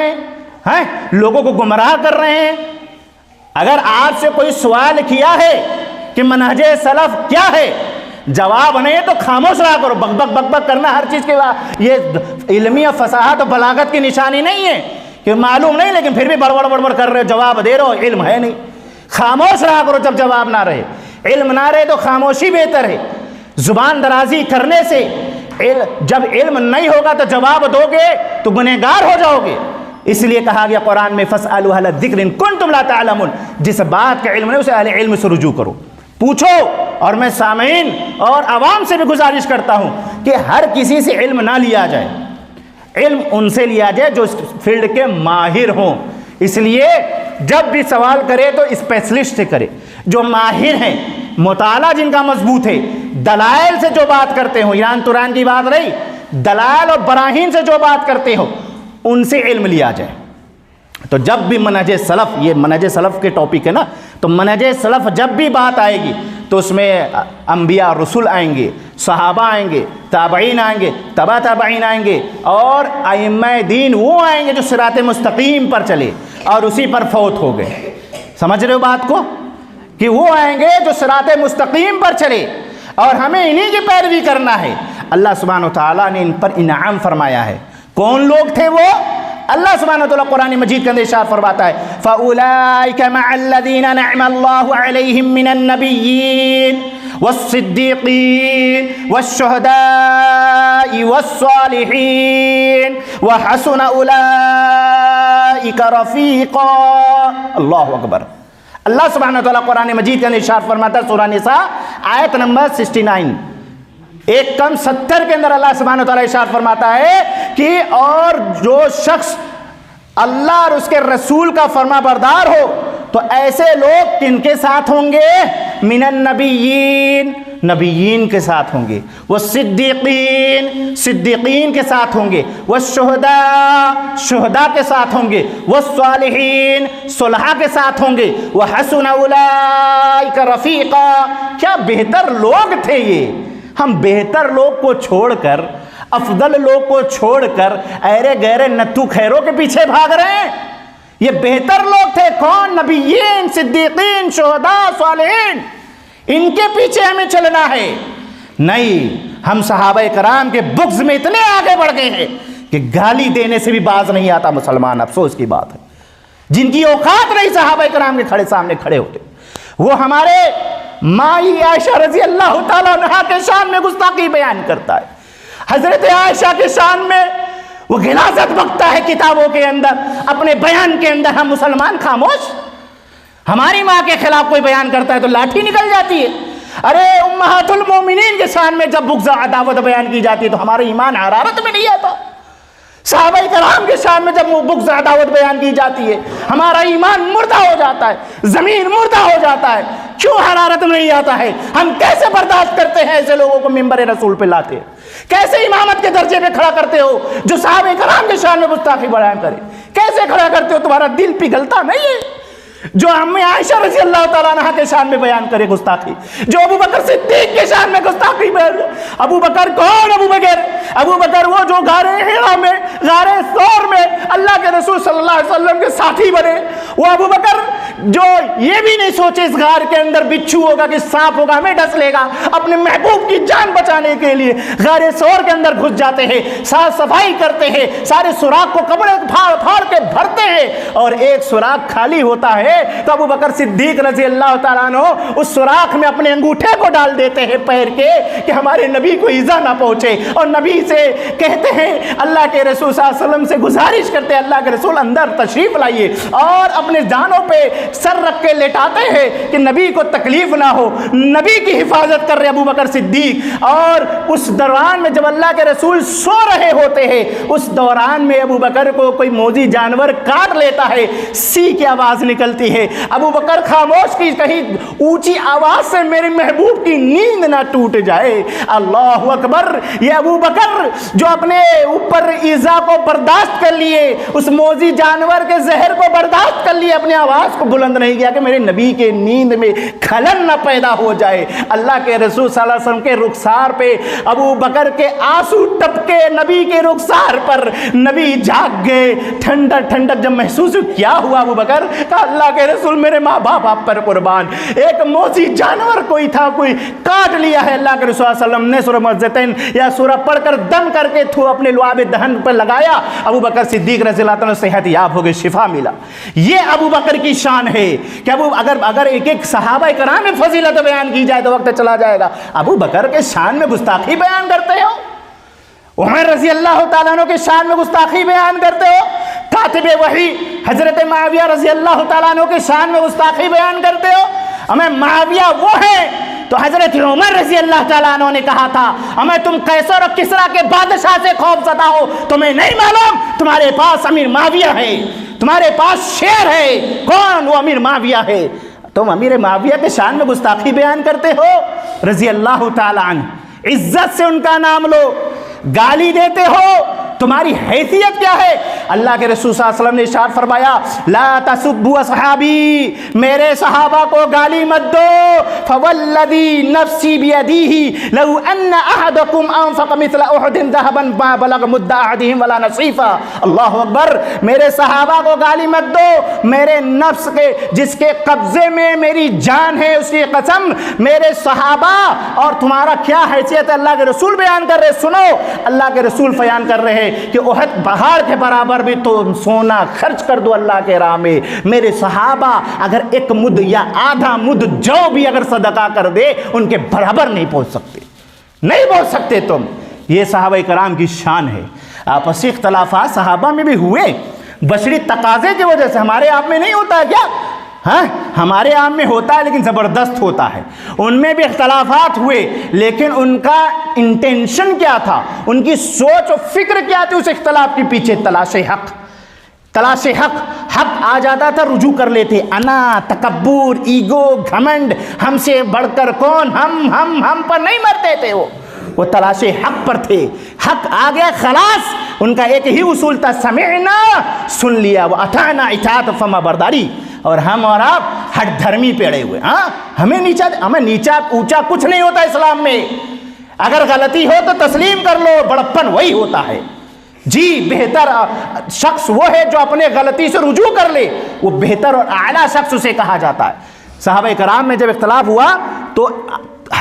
ہیں، لوگوں کو گمراہ کر رہے ہیں. اگر آپ سے کوئی سوال کیا ہے کہ منہج سلف کیا ہے، جواب نہیں ہے تو خاموش رہا کرو. بک بک کرنا ہر چیز کے بعد یہ علمی اور فصاحت اور بلاغت کی نشانی نہیں ہے کہ معلوم نہیں لیکن پھر بھی بڑبڑ کر رہے ہو، جواب دے رہے ہو، علم ہے نہیں. خاموش رہا کرو جب جواب نہ رہے. علم نہ رہے تو خاموشی بہتر ہے. زبان درازی کرنے سے جب علم نہیں ہوگا تو جواب دو گے تو گنہگار ہو جاؤ گے. اس لیے کہا گیا قرآن میں فَاسْأَلُوا أَهْلَ الذِّكْرِ إِن كُنتُمْ لَا تَعْلَمُونَ، جس بات کا علم نہیں اسے اہل علم سے رجوع کرو. پوچھو. اور میں سامعین اور عوام سے بھی گزارش کرتا ہوں کہ ہر کسی سے علم نہ لیا جائے، علم ان سے لیا جائے جو اس فیلڈ کے ماہر ہوں. اس لیے جب بھی سوال کرے تو اسپیشلسٹ سے کرے، جو ماہر ہیں، مطالعہ جن کا مضبوط ہے، دلائل سے جو بات کرتے ہو، ایران توران کی بات رہی، دلائل اور براہین سے جو بات کرتے ہو ان سے علم لیا جائے. تو جب بھی منہج سلف، یہ منہج سلف کے ٹاپک ہے نا، تو منہج سلف جب بھی بات آئے گی تو اس میں انبیاء رسول آئیں گے، صحابہ آئیں گے، تابعین آئیں گے، تبع تابعین آئیں گے، اور ائمہ دین وہ آئیں گے جو صراط مستقیم پر چلے اور اسی پر فوت ہو گئے. سمجھ رہے ہو بات کو؟ کہ وہ آئیں گے جو صراط مستقیم پر چلے اور ہمیں انہی کی پیروی کرنا ہے. اللہ سبحانہ و تعالیٰ نے ان پر انعام فرمایا ہے. کون لوگ تھے وہ؟ اللہ سبحانہ و تعالیٰ قرآن مجید کے اندر ارشاد فرماتا ہے فَأُولَئِكَ مَعَ الَّذِينَ نَعْمَ اللَّهُ عَلَيْهِم مِّنَ النَّبِيِّينَ وَالصِّدِّيقِينَ وَالشُّهَدَاءِ وَالصَّالِحِينَ وَحَسُنَ أُولَئِكَ رَفِيقًا. اللہ اکبر. اللہ سبحانہ و تعالیٰ قرآن مجید کے اندر ارشاد فرماتا ہے سورہ نساء آیت نمبر 69 ایک کم 70 کے اندر اللہ سبحانہ وتعالیٰ ارشاد فرماتا ہے کہ اور جو شخص اللہ اور اس کے رسول کا فرما بردار ہو تو ایسے لوگ کن کے ساتھ ہوں گے؟ من النبیین، نبیین کے ساتھ ہوں گے، والصدیقین، صدیقین کے ساتھ ہوں گے، والشہداء، شہداء کے ساتھ ہوں گے، والصالحین، صلحاء کے ساتھ ہوں گے، وحسن اولئک رفیقا. کیا بہتر لوگ تھے یہ. ہم بہتر لوگ کو چھوڑ کر، افضل لوگ کو چھوڑ کر ایرے گہرے نتھو خیروں کے پیچھے بھاگ رہے ہیں. یہ بہتر لوگ تھے. کون؟ نبیین، صدیقین، شہداء، صالحین. ان کے پیچھے ہمیں چلنا ہے. نہیں، ہم صحابہ کرام کے بغض میں اتنے آگے بڑھ گئے ہیں کہ گالی دینے سے بھی باز نہیں آتا مسلمان. افسوس کی بات ہے جن کی اوقات نہیں صحابہ کرام کے کھڑے سامنے کھڑے ہوتے. وہ ہمارے مائی عائشہ رضی اللہ تعالیٰ عنہا کے شان میں گستاخی بیان کرتا ہے. حضرت عائشہ کے شان میں وہ غلاظت بکتا ہے کتابوں کے اندر، اپنے بیان کے اندر. ہم مسلمان خاموش. ہماری ماں کے خلاف کوئی بیان کرتا ہے تو لاٹھی نکل جاتی ہے. ارے امہات المومنین کے شان میں جب بغض عداوت بیان کی جاتی ہے تو ہمارا ایمان حرارت میں نہیں آتا. صحابہ کرام کے شان میں جب بغض عداوت بیان کی جاتی ہے ہمارا ایمان مردہ ہو جاتا ہے، زمین مردہ ہو جاتا ہے. کیوں حرارت میں نہیں آتا ہے؟ ہم کیسے برداشت کرتے ہیں ایسے لوگوں کو ممبر رسول پہ لاتے ہیں؟ کیسے امامت کے درجے پہ کھڑا کرتے ہو جو صحابہ کرام کے شان میں گستاخی بیان کرے؟ کیسے کھڑا کرتے ہو؟ تمہارا دل پگھلتا نہیں ہے جو امی عائشہ رضی اللہ تعالیٰ عنہا کے شان میں بیان کرے گستاخی، جو ابو بکر صدیق کے شان میں گستاخی بیان کرے؟ ابو بکر کون؟ ابو بکر وہ جو غارِ حرا میں، غارِ ثور میں اللہ کے رسول صلی اللہ علیہ وسلم کے ساتھی بنے. وہ ابو بکر جو یہ بھی نہیں سوچے اس غار کے اندر بچھو ہوگا کہ سانپ ہوگا ہمیں ڈس لے گا، اپنے محبوب کی جان بچانے کے لیے غارِ ثور کے اندر گھس جاتے ہیں، صاف صفائی کرتے ہیں، سارے سوراخ کو کپڑے پھاڑ پھاڑ کے بھرتے ہیں اور ایک سوراخ خالی ہوتا ہے تو ابو بکر صدیق رضی اللہ تعالیٰ عنہ اس سوراخ میں اپنے انگوٹھے کو ڈال دیتے ہیں پیر کے کہ ہمارے نبی کو ایذا نہ پہنچے، اور نبی سے کہتے ہیں، اللہ کے رسول صلی اللہ علیہ وسلم سے گزارش کرتے ہیں اللہ کے رسول اندر تشریف لائیے، اور اپنے جانوں پہ سر رکھ کے لیٹاتے ہیں کہ نبی کو تکلیف نہ ہو. نبی کی حفاظت کر رہے ابو بکر صدیق. اور اس دوران میں جب اللہ کے رسول سو رہے ہوتے ہیں اس دوران میں ابو بکر کو کوئی موذی جانور کاٹ لیتا ہے، سی کی آواز نکلتی ہے. ابو بکر خاموش کی کہیں اونچی آواز سے میرے محبوب کی نیند نہ ٹوٹ جائے. اللہ اکبر. یہ ابو بکر جو اپنے اوپر ایذا کو برداشت کر لیے، اس موذی جانور کے زہر کو برداشت کر لیے، اپنی آواز کو بلند نہیں کیا کہ میرے نبی کے نیند میں خلل نہ پیدا ہو جائے. اللہ کے رسول صلی اللہ علیہ وسلم کے رخسار پہ ابو بکر کے آنسو ٹپکے نبی کے رخسار پر. نبی جاگ گئے. ٹھنڈک ٹھنڈک جب محسوس کیا ہوا ابو بکر کہا اللہ کے رسول میرے ماں باپ آپ پر قربان، ایک موذی جانور کوئی تھا، کوئی کاٹ لیا ہے. اللہ کے رسول صلی اللہ علیہ وسلم نے سورہ مزتین یا سورہ پڑھ کر دم کر کے اپنے لعاب دہن پر لگایا. ابو بکر صدیق رضی اللہ عنہ صحت یاب ہو گئے، شفا ملا. یہ ابو بکر کی شان ہے کہ اگر ایک ایک صحابہ کرام میں فضیلت بیان کی جائے تو وقت چلا جائے گا. ابو بکر کے شان میں گستاخی بیان کرتے ہو، عمر رضی اللہ تعالیٰ عنہ کے شان میں گستاخی بیان کرتے ہو، کاتب وحی حضرت معاویہ رضی اللہ تعالیٰ عنہ کے شان میں گستاخی بیان کرتے ہو. ہمیں معاویہ وہ ہیں تو حضرت عمر رضی اللہ تعالیٰ عنہ نے کہا تھا ہمیں تم قیصر اور کسریٰ کے بادشاہ سے خوف زدہ ہو، تمہیں نہیں معلوم تمہارے پاس امیر معاویہ ہے، تمہارے پاس شیر ہے، کون؟ وہ امیر معاویہ ہے۔ تم امیر معاویہ کے شان میں گستاخی بیان کرتے ہو، رضی اللہ تعالیٰ عنہ، عزت سے ان کا نام لو، گالی دیتے ہو، تمہاری حیثیت کیا ہے؟ اللہ کے رسول صلی اللہ علیہ وسلم نے ارشاد فرمایا لا تسبوا اصحابی، میرے صحابہ کو گالی مت دو، فوالذی نفسی بیدیہ لو ان احدکم انفق مثل احد ذهبا ما بلغ مد احدہم ولا نصیفا۔ اللہ اکبر، میرے صحابہ کو گالی مت دو، میرے نفس کے جس کے قبضے میں میری جان ہے اس کی قسم، میرے صحابہ اور تمہارا کیا حیثیت ہے اللہ کے رسول بیان کر رہے، سنو اللہ کے رسول بیان کر رہے کہ احد پہاڑ کے برابر بھی تو سونا خرچ کر دو اللہ کے راہ میں، میرے صحابہ اگر ایک مد یا آدھا مد جو بھی اگر صدقہ کر دے ان کے برابر نہیں پہنچ سکتے، نہیں پہنچ سکتے تم۔ یہ صحابہ کرام کی شان ہے۔ آپسی اختلافات صحابہ میں بھی ہوئے، بشری تقاضے کی وجہ سے، ہمارے آپ میں نہیں ہوتا ہے کیا؟ ہاں ہمارے عام میں ہوتا ہے لیکن زبردست ہوتا ہے، ان میں بھی اختلافات ہوئے لیکن ان کا انٹینشن کیا تھا، ان کی سوچ و فکر کیا تھی اس اختلاف کے پیچھے؟ تلاش حق، تلاش حق، حق آ جاتا تھا رجوع کر لیتے، انا، تکبر، ایگو، گھمنڈ، ہم سے بڑھ کر کون، ہم پر نہیں مرتے تھے، وہ تلاش حق پر تھے، حق آ گیا خلاص، ان کا ایک ہی اصول تھا سمعنا، سن لیا، واطعنا، اطاعت فرما برداری۔ اور ہم اور آپ ہٹ دھرمی پہ اڑے ہوئے، ہاں ہمیں نیچا اونچا کچھ نہیں ہوتا اسلام میں، اگر غلطی ہو تو تسلیم کر لو، بڑپن وہی ہوتا ہے جی۔ بہتر شخص وہ ہے جو اپنے غلطی سے رجوع کر لے، وہ بہتر اور اعلیٰ شخص اسے کہا جاتا ہے۔ صحابہ کرام میں جب اختلاف ہوا تو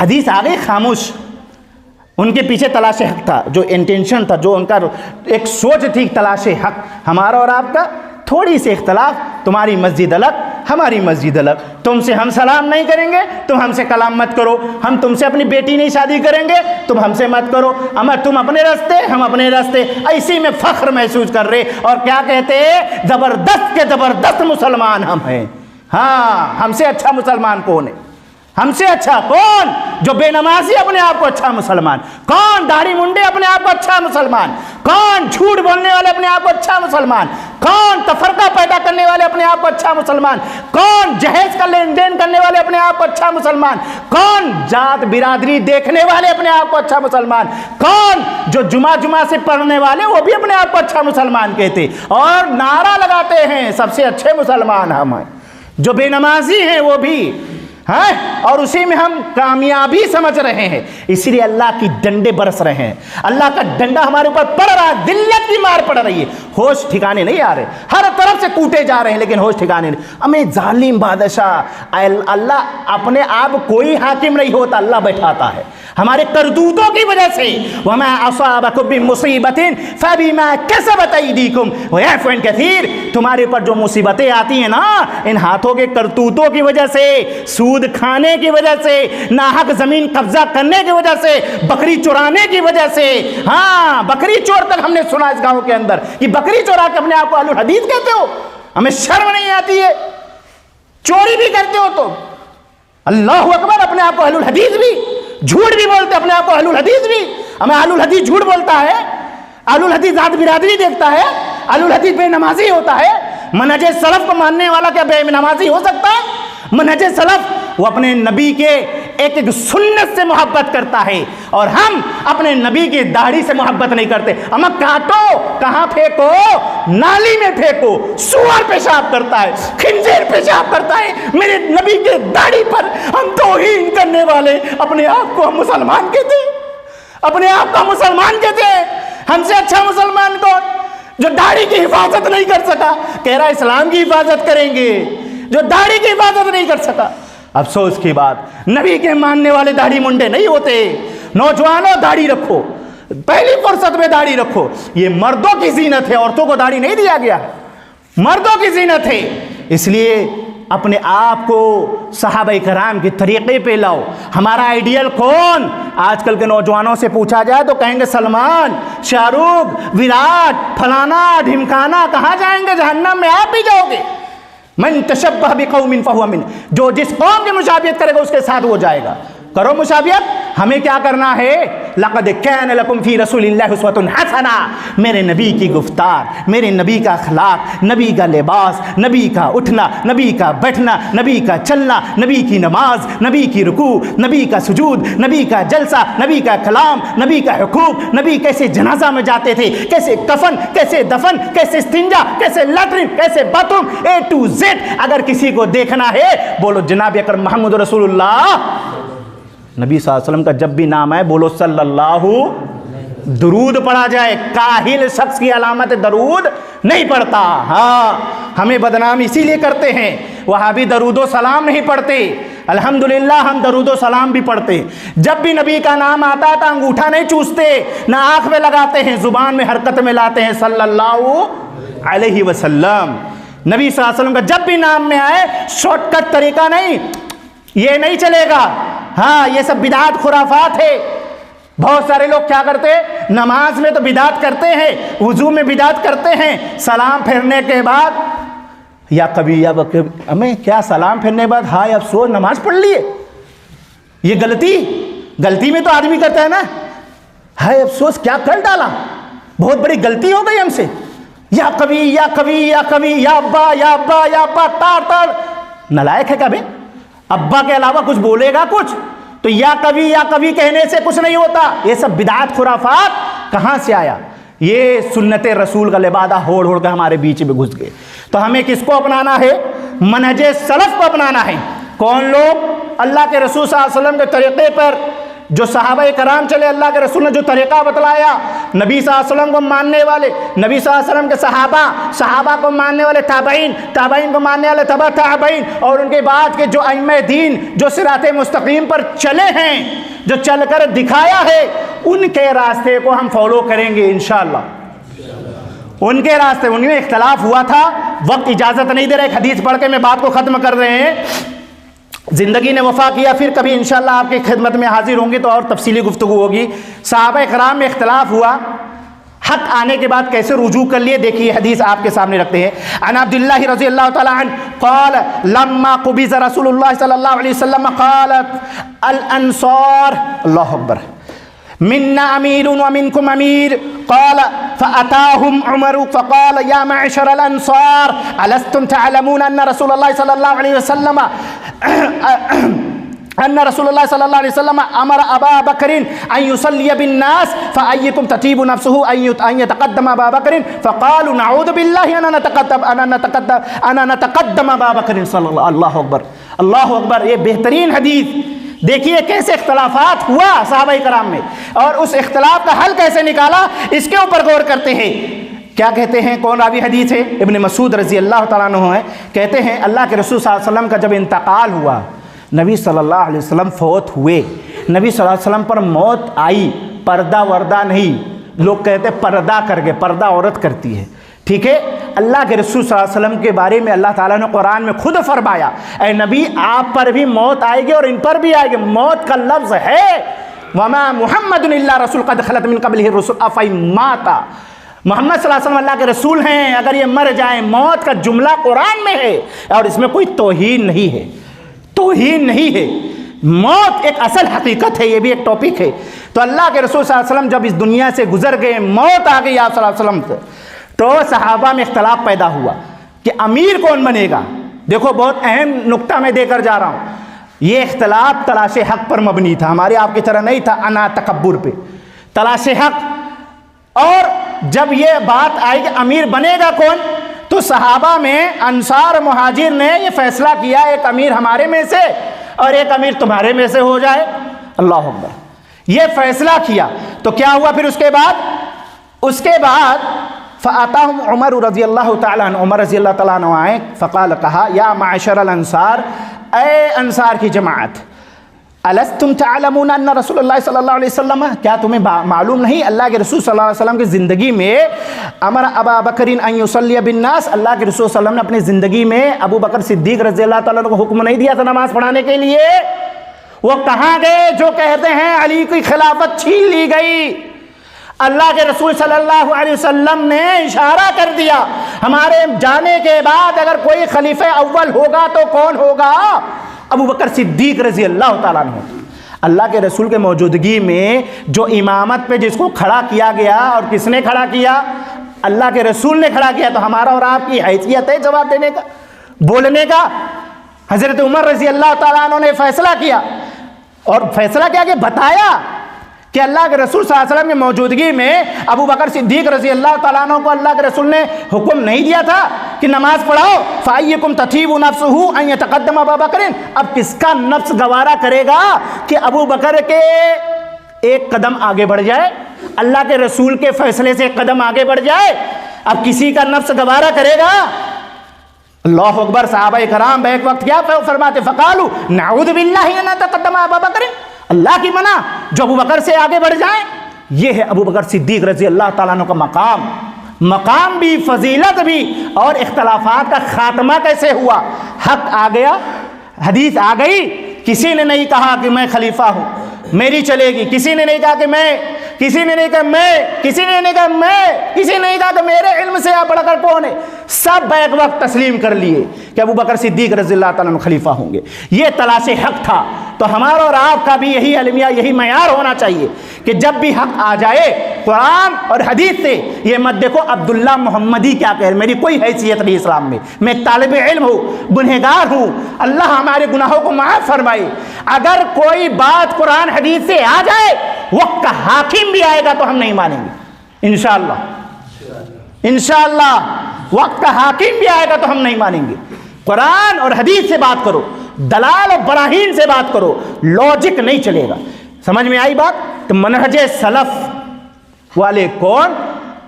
حدیث آ گئی خاموش، ان کے پیچھے تلاش حق تھا، جو انٹینشن تھا، جو ان کا ایک سوچ تھی تلاش حق۔ ہمارا اور آپ کا تھوڑی سی اختلاف، تمہاری مسجد الگ ہماری مسجد الگ، تم سے ہم سلام نہیں کریں گے، تم ہم سے کلام مت کرو، ہم تم سے اپنی بیٹی نہیں شادی کریں گے، تم ہم سے مت کرو، اما تم اپنے راستے ہم اپنے راستے، ایسی میں فخر محسوس کر رہے اور کیا کہتے ہیں، زبردست کے زبردست مسلمان ہم ہیں۔ ہاں ہم سے اچھا مسلمان کون ہے؟ ہم سے اچھا کون؟ جو بے نمازی اپنے آپ کو اچھا مسلمان، کون داڑھی منڈے اپنے آپ کو اچھا مسلمان، کون جھوٹ بولنے والے اپنے آپ کو اچھا مسلمان، کون تفرقہ پیدا کرنے والے اپنے آپ کو اچھا مسلمان، کون جہیز کا لین دین کرنے والے اپنے آپ کو اچھا مسلمان، کون ذات برادری دیکھنے والے اپنے آپ کو اچھا مسلمان، کون جو جمعہ سے پڑھنے والے وہ بھی اپنے آپ کو اچھا مسلمان کہتے اور نعرہ لگاتے ہیں سب سے اچھے مسلمان ہم ہیں، جو بے نمازی ہیں وہ بھی ہاں، اور اسی میں ہم کامیابی سمجھ رہے ہیں، اسی لیے اللہ کی ڈنڈے برس رہے ہیں، اللہ کا ڈنڈا ہمارے اوپر پڑ رہا ہے، ذلت کی مار پڑ رہی ہے، ہوش ٹھکانے نہیں آ رہے، ہر طرف سے کوٹے جا رہے ہیں لیکن ہوش ٹھکانے نہیں۔ ہمیں ظالم بادشاہ اللہ اپنے آپ کوئی حاکم نہیں ہوتا، اللہ بیٹھاتا ہے ہمارے کرتوتوں کی وجہ سے، وَمَا أَصَابَكُم مِّن مُّصِيبَةٍ فَبِمَا كَسَبَتْ أَيْدِيكُمْ وَيَعْفُو عَن كَثِيرٍ۔ تمہارے اوپر جو مصیبتیں آتی ہیں نا، ان ہاتھوں کے کرتوتوں کی وجہ سے، سود کھانے کی وجہ سے، ناحق زمین قبضہ کرنے کی وجہ سے، بکری چرانے کی وجہ سے، ہاں بکری چور تک ہم نے سنا اس گاؤں کے اندر کہ بکری چورا کے اپنے آپ کو اہل الحدیث کہتے ہو، ہمیں شرم نہیں آتی ہے؟ چوری بھی کرتے ہو تو اللہ اکبر، اپنے آپ کو اہل الحدیث بھی، جھوٹ بھی بولتے اپنے آپ کو اہل الحدیث بھی، ہمیں اہل الحدیث جھوٹ بولتا ہے، اہل الحدیث ذات برادری دیکھتا ہے، اہل الحدیث بے نمازی ہوتا ہے۔ منہج سلف کو ماننے والا کیا بے نمازی ہو سکتا ہے؟ منہج سلف وہ اپنے نبی کے ایک ایک سنت سے محبت کرتا ہے، اور ہم اپنے نبی کی داڑھی سے محبت نہیں کرتے۔ اما کاٹو، کہاں پھینکو؟ نالی میں پھینکو، سور پیشاب کرتا ہے، خنزیر پیشاب کرتا ہے میرے نبی کے داڑھی پر۔ ہم توہین کرنے والے اپنے آپ کو ہم مسلمان کہتے ہیں، اپنے آپ کو مسلمان کہتے ہیں۔ ہم سے اچھا مسلمان کون؟ جو داڑھی کی حفاظت نہیں کر سکا، کہہ رہا اسلام کی حفاظت کریں گے، جو داڑھی کی حفاظت نہیں کر سکا۔ افسوس کی بات، نبی کے ماننے والے داڑھی منڈے نہیں ہوتے۔ نوجوانوں داڑھی رکھو، پہلی فرصت میں داڑھی رکھو، یہ مردوں کی زینت ہے، عورتوں کو داڑھی نہیں دیا گیا، مردوں کی زینت ہے۔ اس لیے اپنے آپ کو صحابہ کرام کے طریقے پہ لاؤ۔ ہمارا آئیڈیل کون؟ آج کل کے نوجوانوں سے پوچھا جائے تو کہیں گے سلمان، شاہ رخ، وراٹ، فلانا ڈھمکانا، کہاں جائیں گے؟ جہنم میں آپ بھی جاؤ گے۔ من تشبہ بقوم فہو من، جو جس قوم کی مشابہت کرے گا اس کے ساتھ وہ جائے گا۔ کرو مشابہت۔ ہمیں کیا کرنا ہے؟ لقد کان لکم فی رسول اللہ اسوۃ حسنہ، میرے نبی کی گفتار، میرے نبی کا اخلاق، نبی کا لباس، نبی کا اٹھنا، نبی کا بیٹھنا، نبی کا چلنا، نبی کی نماز، نبی کی رکوع، نبی کا سجود، نبی کا جلسہ، نبی کا کلام، نبی کا حقوق، نبی کیسے جنازہ میں جاتے تھے، کیسے کفن، کیسے دفن، کیسے استنجا، کیسے لیٹرن، کیسے bathroom, A to Z. اگر کسی کو دیکھنا ہے بولو جناب اکرم محمد رسول اللہ۔ نبی صلی اللہ علیہ وسلم کا جب بھی نام آئے بولو صلی اللہ، درود پڑھا جائے۔ کاہل شخص کی علامت درود نہیں پڑھتا۔ ہاں ہمیں بدنام اسی لیے کرتے ہیں، وہابی درود و سلام نہیں پڑھتے۔ الحمدللہ ہم درود و سلام بھی پڑھتے ہیں۔ جب بھی نبی کا نام آتا تھا انگوٹھا نہیں چوستے، نہ آنکھ میں لگاتے ہیں، زبان میں حرکت میں لاتے ہیں صلی اللہ علیہ وسلم۔ نبی صلی اللہ علیہ وسلم کا جب بھی نام میں آئے شارٹ کٹ طریقہ نہیں، یہ نہیں چلے گا۔ ہاں یہ سب بدعات خرافات ہے۔ بہت سارے لوگ کیا کرتے ہیں، نماز میں تو بدعات کرتے ہیں، وضو میں بدعات کرتے ہیں، سلام پھیرنے کے بعد یا کبھی یا ہمیں کیا سلام پھیرنے کے بعد ہائے افسوس نماز پڑھ لیے۔ یہ غلطی میں تو آدمی کرتا ہے نا، ہائے افسوس کیا کر ڈالا، بہت بڑی غلطی ہو گئی ہم سے۔ یا کبھی یا کبھی یا کبھی یا ابا یا ابا یا ابا تار تار، نالائق ہے کبھی؟ ابا کے علاوہ کچھ بولے گا کچھ تو یا کبھی کہنے سے کچھ نہیں ہوتا۔ یہ سب بدعات خرافات کہاں سے آیا؟ یہ سنت رسول کا لبادہ ہوڑ ہوڑ کے ہمارے بیچ میں گھس گئے۔ تو ہمیں کس کو اپنانا ہے؟ منہج سلف کو اپنانا ہے۔ کون لوگ؟ اللہ کے رسول صلی اللہ علیہ وسلم کے طریقے پر جو صحابہ کرام چلے، اللہ کے رسول نے جو طریقہ بتلایا، نبی صلی اللہ علیہ وسلم کو ماننے والے، نبی صلی اللہ علیہ وسلم کے صحابہ کو ماننے والے، تابعین کو ماننے والے تبع تابعین، اور ان کے بعد کے جو ائمہ دین جو صراط مستقیم پر چلے ہیں، جو چل کر دکھایا ہے، ان کے راستے کو ہم فالو کریں گے انشاءاللہ۔ ان کے راستے، ان میں اختلاف ہوا تھا، وقت اجازت نہیں دے رہا، ایک حدیث پڑھ کے میں بات کو ختم کر رہے ہیں۔ زندگی نے وفا کیا، پھر کبھی انشاءاللہ آپ کی خدمت میں حاضر ہوں گے تو اور تفصیلی گفتگو ہوگی۔ صحابہ کرام میں اختلاف ہوا، حق آنے کے بعد کیسے رجوع کر لیے، دیکھیے حدیث آپ کے سامنے رکھتے ہیں۔ عن عبداللہ رضی اللہ تعالی عنہ قال لما قبض رسول اللہ صلی اللہ علیہ وسلم قالت الانصار اللہ اکبر منا امیر ومنکم امیر قال فأتاهم عمر فقال يا معشر الانصار ألستم تعلمون أن رسول الله صلى الله عليه وسلم أمر أبا بكر أن يصلي بالناس فأيكم تطيب نفسه أن يتقدم أبا بكر فقالوا نعوذ بالله أنا نتقدم أبا بكر صلى الله أكبر اللہ اکبر۔ یہ بہترین حدیث دیکھیے کیسے اختلافات ہوا صحابہ کرام میں، اور اس اختلاف کا حل کیسے نکالا، اس کے اوپر غور کرتے ہیں۔ کیا کہتے ہیں؟ کون راوی حدیث ہے؟ ابن مسعود رضی اللہ تعالیٰ عنہ ہے، کہتے ہیں اللہ کے رسول صلی اللہ علیہ وسلم کا جب انتقال ہوا، نبی صلی اللہ علیہ وسلم فوت ہوئے، نبی صلی اللہ علیہ وسلم پر موت آئی، پردہ وردہ نہیں، لوگ کہتے ہیں پردہ کر کے، پردہ عورت کرتی ہے، ٹھیک ہے۔ اللہ کے رسول صلی اللہ علیہ وسلم کے بارے میں اللہ تعالیٰ نے قرآن میں خود فرمایا، اے نبی آپ پر بھی موت آئے گی اور ان پر بھی آئے گی۔ موت کا لفظ ہے وما محمد الا رسول قد خلت من قبلہ الرسل افإن مات، محمد صلی اللہ علیہ وسلم اللہ کے رسول ہیں، اگر یہ مر جائیں، موت کا جملہ قرآن میں ہے اور اس میں کوئی توہین نہیں ہے، توہین نہیں ہے، موت ایک اصل حقیقت ہے، یہ بھی ایک ٹاپک ہے۔ تو اللہ کے رسول صلی اللہ علیہ وسلم جب اس دنیا سے گزر گئے، موت آ گئی آپ صلی اللہ علیہ وسلم سے، تو صحابہ میں اختلاف پیدا ہوا کہ امیر کون بنے گا۔ دیکھو بہت اہم نقطہ میں دے کر جا رہا ہوں، یہ اختلاف تلاش حق پر مبنی تھا، ہمارے آپ کی طرح نہیں تھا انا تکبر پہ، تلاش حق۔ اور جب یہ بات آئی کہ امیر بنے گا کون، تو صحابہ میں انصار مہاجر نے یہ فیصلہ کیا ایک امیر ہمارے میں سے اور ایک امیر تمہارے میں سے ہو جائے، اللہ اکبر، یہ فیصلہ کیا۔ تو کیا ہوا پھر اس کے بعد فآتاہم عمر رضی اللہ تعالیٰ عنہ، عمر رضی اللہ تعالیٰ عنہ آئے، فقال کہا یا معشر الانصار، اے انصار کی جماعت، الستم تعلمون ان رسول اللہ صلی اللہ علیہ وسلم، کیا تمہیں معلوم نہیں اللہ کے رسول صلی اللہ علیہ وسلم کی زندگی میں امر ابا بکر ان یصلی بالناس، اللہ کے رسول صلی اللہ علیہ وسلم نے اپنی زندگی میں ابو بکر صدیق رضی اللہ تعالیٰ عنہ کو حکم نہیں دیا تھا نماز پڑھانے کے لیے؟ وہ کہاں گئے جو کہتے ہیں علی کی خلافت چھین لی گئی؟ اللہ کے رسول صلی اللہ علیہ وسلم نے اشارہ کر دیا ہمارے جانے کے بعد اگر کوئی خلیفہ اول ہوگا تو کون ہوگا؟ ابو بکر صدیق رضی اللہ تعالیٰ عنہ۔ اللہ کے رسول کے موجودگی میں جو امامت پہ جس کو کھڑا کیا گیا، اور کس نے کھڑا کیا؟ اللہ کے رسول نے کھڑا کیا، تو ہمارا اور آپ کی حیثیت ہے جواب دینے کا، بولنے کا۔ حضرت عمر رضی اللہ تعالیٰ عنہ نے فیصلہ کیا، اور فیصلہ کیا کہ بتایا کہ اللہ کے رسول صلی اللہ علیہ وسلم کی موجودگی میں ابو بکر صدیق رضی اللہ تعالیٰ عنہ کو اللہ کے رسول نے حکم نہیں دیا تھا کہ نماز پڑھاؤ، فَأَيُّكُمْ تَطِيبُ نَفْسُهُ أَن يَتَقَدَّمَ أَبَا بَكْرٍ۔ اب کس کا نفس گوارا کرے گا کہ ابو بکر کے ایک قدم آگے بڑھ جائے، اللہ کے رسول کے فیصلے سے ایک قدم آگے بڑھ جائے؟ اب کسی کا نفس گوارا کرے گا؟ اللہ اکبر۔ صحابہ کرام بیک وقت کیا فرماتے؟ فَقَالُوا نَعُوذُ بِاللَّهِ أَن نَتَقَدَّمَ أَبَا بَكْرٍ۔ اللہ کی منع جو ابو بکر سے آگے بڑھ جائیں، یہ ہے ابو بکر صدیق رضی اللہ تعالیٰ عنہ کا مقام بھی، فضیلت بھی، اور اختلافات کا خاتمہ کیسے ہوا؟ حق آ گیا، حدیث آ گئی، کسی نے نہیں کہا کہ میں خلیفہ ہوں میری چلے گی، کسی نے نہیں کہا کہ میں، کسی نے نہیں کہا میں، کسی نے نہیں کہا میں، کسی نے نہیں کہا کہ میرے علم سے بڑھ کر کون ہے، سب بیک وقت تسلیم کر لیے کہ ابو بکر صدیق رضی اللہ تعالیٰ عنہ خلیفہ ہوں گے۔ یہ تلاش حق تھا۔ تو ہمارا اور آپ کا بھی یہی علمیہ، یہی معیار ہونا چاہیے کہ جب بھی حق آ جائے قرآن اور حدیث سے یہ مت دیکھو عبداللہ محمدی کیا کہہ رہے، میری کوئی حیثیت نہیں اسلام میں ایک طالب علم ہوں، گنہگار ہوں، اللہ ہمارے گناہوں کو معاف فرمائے۔ اگر کوئی بات قرآن حدیث سے آ جائے، وقت کا حاکم بھی آئے گا تو ہم نہیں مانیں گے انشاءاللہ، انشاءاللہ وقت کا حاکم بھی آئے گا تو ہم نہیں مانیں گے۔ قرآن اور حدیث سے بات کرو، دلال اور براہین سے بات کرو، لوجک نہیں چلے گا۔ سمجھ میں آئی بات؟ تو منہج سلف والے کون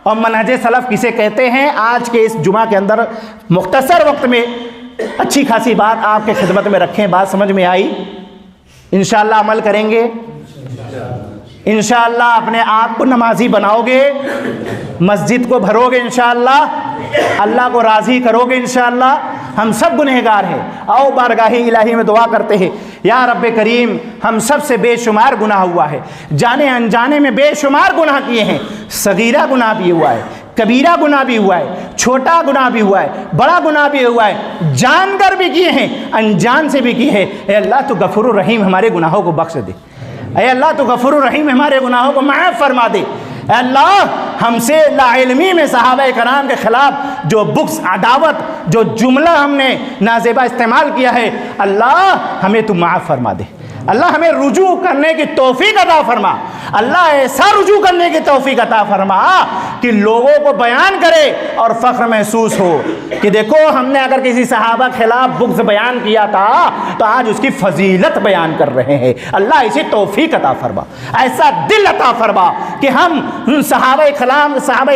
اور منہج سلف کسے کہتے ہیں؟ آج کے اس جمعہ کے اندر مختصر وقت میں اچھی خاصی بات آپ کے خدمت میں رکھیں۔ بات سمجھ میں آئی؟ انشاءاللہ عمل کریں گے، انشاءاللہ اپنے آپ کو نمازی بناؤ گے، مسجد کو بھرو گے انشاءاللہ، اللہ کو راضی کرو گے انشاءاللہ۔ ہم سب گنہگار ہیں، آؤ بارگاہ الہی میں دعا کرتے ہیں، یا رب کریم ہم سب سے بے شمار گناہ ہوا ہے، جانے انجانے میں بے شمار گناہ کیے ہیں، صغیرہ گناہ بھی ہوا ہے، کبیرہ گناہ بھی ہوا ہے، چھوٹا گناہ بھی ہوا ہے، بڑا گناہ بھی ہوا ہے، جان کر بھی کیے ہیں، انجان سے بھی کیے ہیں۔ اے اللہ تو غفور الرحیم ہمارے گناہوں کو بخش دے، اے اللہ تو غفور الرحیم ہمارے گناہوں کو معاف فرما دے۔ اے اللہ ہم سے لا علمی میں صحابہ کرام کے خلاف جو بغض، عداوت، جو جملہ ہم نے نازیبہ استعمال کیا ہے، اللہ ہمیں تو معاف فرما دے۔ اللہ ہمیں رجوع کرنے کی توفیق عطا فرما، اللہ ایسا رجوع کرنے کی توفیق عطا فرما کہ لوگوں کو بیان کرے اور فخر محسوس ہو کہ دیکھو ہم نے اگر کسی صحابہ خلاف بغض بیان کیا تھا تو آج اس کی فضیلت بیان کر رہے ہیں۔ اللہ اسی توفیق عطا فرما، ایسا دل عطا فرما کہ ہم صحابہ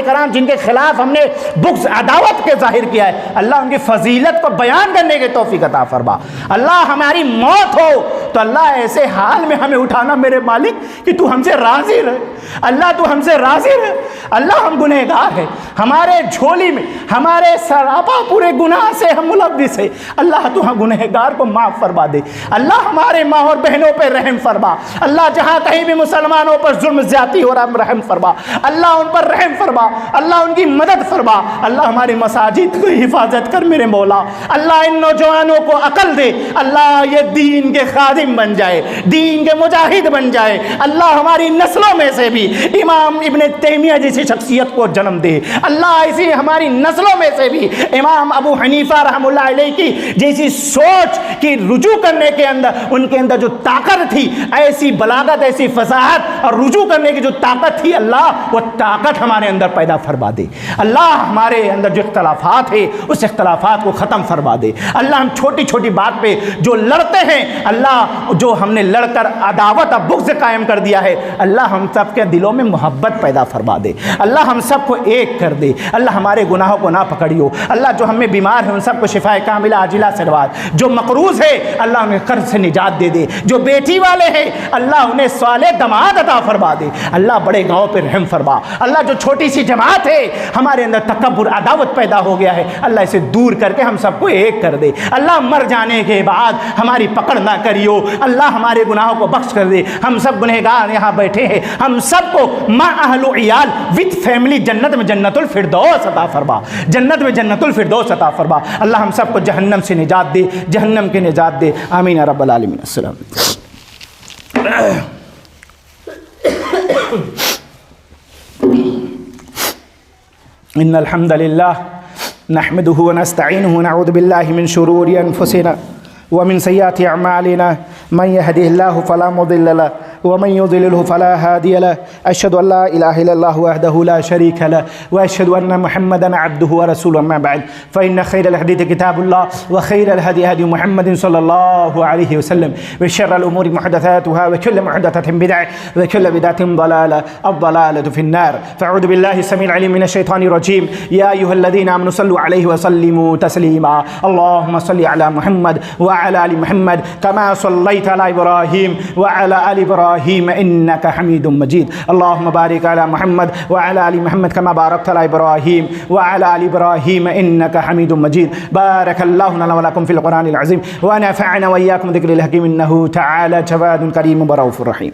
کرام جن کے خلاف ہم نے بغض، عداوت کے ظاہر کیا ہے، اللہ ان کی فضیلت کو بیان کرنے کی توفیق عطا فرما۔ اللہ ہماری موت ہو تو اللہ ایسے حال میں ہمیں اٹھانا میرے مالک کہ تو ہم سے راضی رہے، اللہ تو ہم سے راضی رہے۔ اللہ ہم گنہگار ہیں، ہمارے جھولی میں ہمارے سراپا پورے گناہ سے ہم ملوث ہیں، اللہ تو ہم گنہگار کو معاف فرما دے۔ اللہ ہمارے ماں اور بہنوں پہ رحم فرما، اللہ جہاں کہیں بھی مسلمانوں پر ظلم زیادتی ہو رہا رحم فرما، اللہ ان پر رحم فرما، اللہ ان کی مدد فرما۔ اللہ ہماری مساجد کی حفاظت کر میرے مولا، اللہ ان نوجوانوں کو عقل دے، اللہ یہ دین کے خادم بن جائے، دین کے مجاہد بن جائے۔ اللہ ہماری نسلوں میں سے بھی امام ابن تیمیہ جیسی شخصیت کو جنم دے، اللہ اسی ہماری نسلوں میں سے بھی امام ابو حنیفہ رحم اللہ علیہ کی جیسی سوچ کی رجوع کرنے کے اندر ان کے اندر جو طاقت تھی، ایسی بلاغت، ایسی فصاحت اور رجوع کرنے کی جو طاقت تھی، اللہ وہ طاقت ہمارے اندر پیدا فرما دے۔ اللہ ہمارے اندر جو اختلافات ہے اس اختلافات کو ختم فرما دے۔ اللہ ہم چھوٹی چھوٹی بات پہ جو لڑتے ہیں، اللہ جو ہم نے لڑ کر عداوت اور بغض قائم کر دیا ہے، اللہ ہم سب کے دلوں میں محبت پیدا فرما دے۔ اللہ ہم سب کو ایک کر دے، اللہ ہمارے گناہوں کو نہ پکڑیو، اللہ جو ہم میں بیمار ہیں ان سب کو شفا کاملہ عاجلہ سے نواز، جو مقروض ہے اللہ انہیں قرض سے نجات دے دے، جو بیٹی والے ہیں اللہ انہیں صالح داماد عطا فرما دے، اللہ بڑے گاؤں پہ رحم فرما، اللہ جو چھوٹی سی جماعت ہے ہمارے اندر تکبر عداوت پیدا ہو گیا ہے اللہ اسے دور کر کے ہم سب کو ایک کر دے، اللہ مر جانے کے بعد ہماری پکڑ نہ کریو، اللہ ہمارے گناہوں کو بخش کر دے، ہم سب گنہگار یہاں بیٹھے ہیں، ہم سب کو ماں اہل و عیال وتھ فیملی جنت میں جنت الفردوس عطا فرما، جنت میں جنت الفردوس عطا فرما، اللہ ہم سب کو جہنم سے نجات دے، جہنم کی نجات دے، آمین یا رب العالمین۔ السلام ان الحمد للہ نحمده ونستعینه ونعوذ باللہ من شرور انفسنا ومن سیئات اعمالنا من يهده الله فلا مضل له ومن يضلله فلا هادي له اشهد ان لا اله الا الله وحده لا شريك له واشهد ان محمدا عبده ورسوله اما بعد فان خير الحديث كتاب الله وخير الهدي هدي محمد صلى الله عليه وسلم وشر الامور محدثاتها وكل محدثه بدعه وكل بدعه ضلاله الضلاله في النار فاعوذ بالله السميع العليم من الشيطان الرجيم يا ايها الذين امنوا صلوا عليه وسلموا تسليما اللهم صل على محمد وعلى ال محمد كما صليت على ابراهيم وعلى ال ابراهيم انك حميد مجيد اللهم بارك على محمد وعلى ال محمد كما باركت على ابراهيم وعلى ال ابراهيم انك حميد مجيد بارك الله لنا ولكم في القرآن العظيم ونفعنا واياكم ذكر الحكيم انه تعالى جواد كريم ورؤوف رحيم